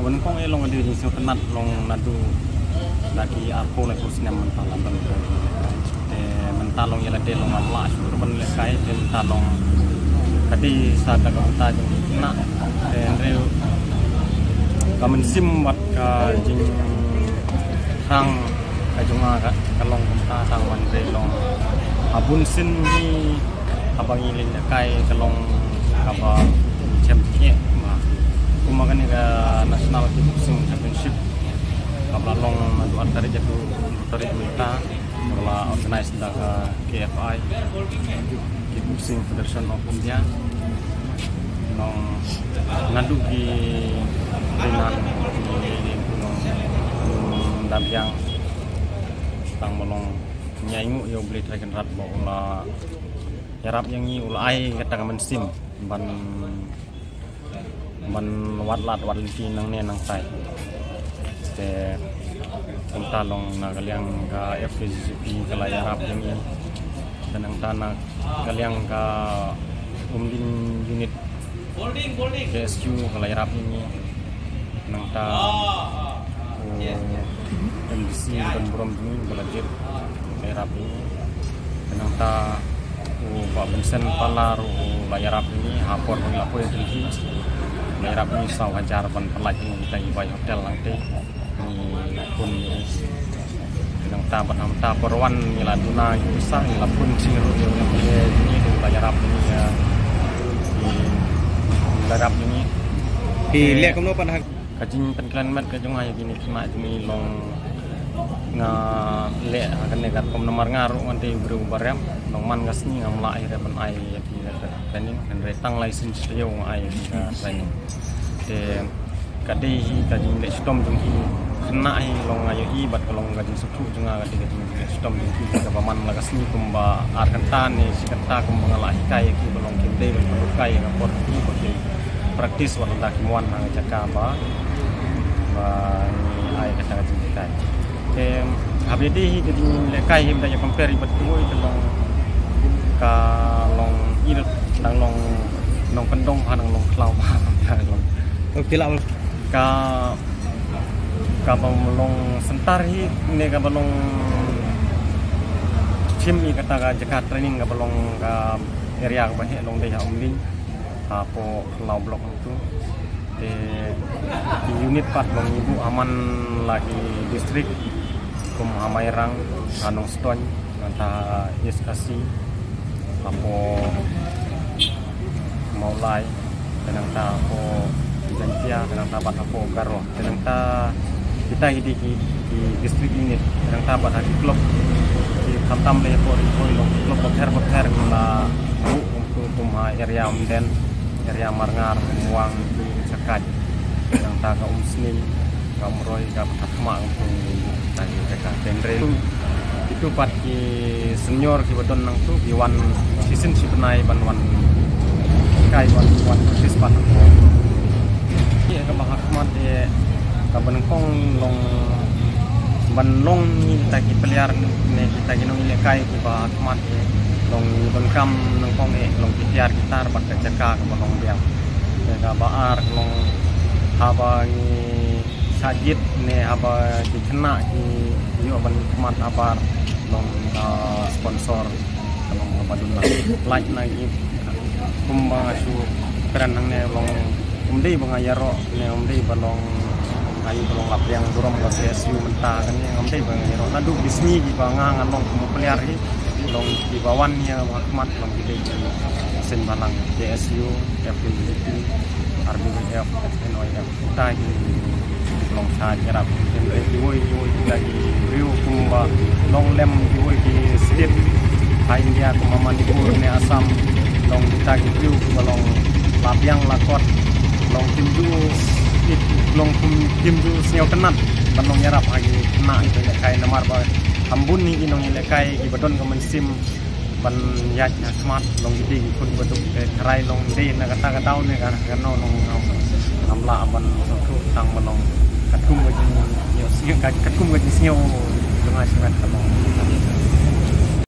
Kawan kong elong ada di sini penat long nadu lagi aku lagi kursi nam mental abang tu. Mental long ialah dia long amla surban lekai dia mental long kadi saat agak mental jeng nak reu kamen sim wat ka jing hang kajunga kalong mental tang wan long abun sin ni abang ilin lekai kalong kaba championship kumakan ke national kickboxing championship kabla long madu antara jatuh dari kita kabla organize daga KFI Kickboxing Federation of India long ngadu di Rinan di Gunung Dabyang tang bolong nyaingu yo beli dragon rat bola yarap yang ni ulai kata mensim banมันวัดลาดวัดลิทีนังเนี่ยนังไตแต่ผมตาลงนักเลี้ยงกับ FKGCP กับลายอารับอย่างนี้แต่นังตานักเลี้ยงกับดินยูนิต KSU กับลายอารับอย่างนี้นังตาMDC dan Brom ini belajar lay Arab iniแต่นังตาPak Vincent Palar lay Arab ini hapor mengelapui tinggi lay Arab ni saw hajar ban pelaj ni kita ibai hotel langte ni pun nang ta ban ham ta perwan ni la duna usang la pun sinru yang ni lay Arab ni ya lay Arab ni di lek kamno pan kajing penklan mat kajung ay gini kena jumi long nga lek akan nekat kom nomor ngaru nganti bru barem long man gasni ngam la air ban ai di training dan retang license yo ai training te kadi kajing lek stom jung hi kena ai long ayo i bat kolong kajing suku junga kadi kajing lek stom jung hi ka paman la gasni kumba arkantan ni sikata kum mengalah kai ki bolong kimde ban kai ngapor ki ko praktis wala kimuan ang jaka ba ni ai kata kajing kai te habedi kajing lekai him da ya compare bat tuoi telong ka long il dang long nong kendong ha dang long klau ma long oke lah ka long sentar hi ne ka balong chim ni kata ka jaka training ka balong ka area ka bahe long dei ha umling po klau blok itu di unit 4 long ibu aman lagi distrik kum Hamairang Anong Ston anta iskasi apo maulai tenang ta apo jantia tenang ta bat apo garo tenang ta kita di distrik ini tenang ta bat di klub di tam le po klub hotel la untuk area umden area marngar muang di Sakai tenang ta ka muslim ka mroi ka patma untuk tadi mereka genre itu pat ki senior ki badon nang tu ki wan season si penai ban wan kai wan sis pat ko ki ka bahakmat de ka banengkong long ban long ni ta ki peliar ne kita ki nong ile kai ki bahakmat de long bangkam nengkong long ki tiar gitar pat ka jaka ka long biang ka baar long haba ni sajid ne aba dikena di yo ban mat abar long sponsor long badun like lagi kumba su peran nang ne long umdi bangayaro ne umdi balong ayu balong lapiang durom ga PSU menta kan ne umdi bangayaro nadu bisni di bangang long kumu peliar hi long di bawan ya mat long di sen balang PSU FPGP RBF NOIF tai long sa nyarap entre diwoi lagi riu kumba long lem diwoi di state ha India kuma Manipur ne Assam long tagi riu kumba long lapiang lakot long timju long timju sio tenat long nyarap lagi kena itu lekai namar ba ambun ni inong lekai ibadon ka mensim ban yaj smart long gidi kun betul kerai long de na kata ka daun ne kan no long amla ban tu tang melong katung gajing yo sing katung gajing sio dengan semen kalong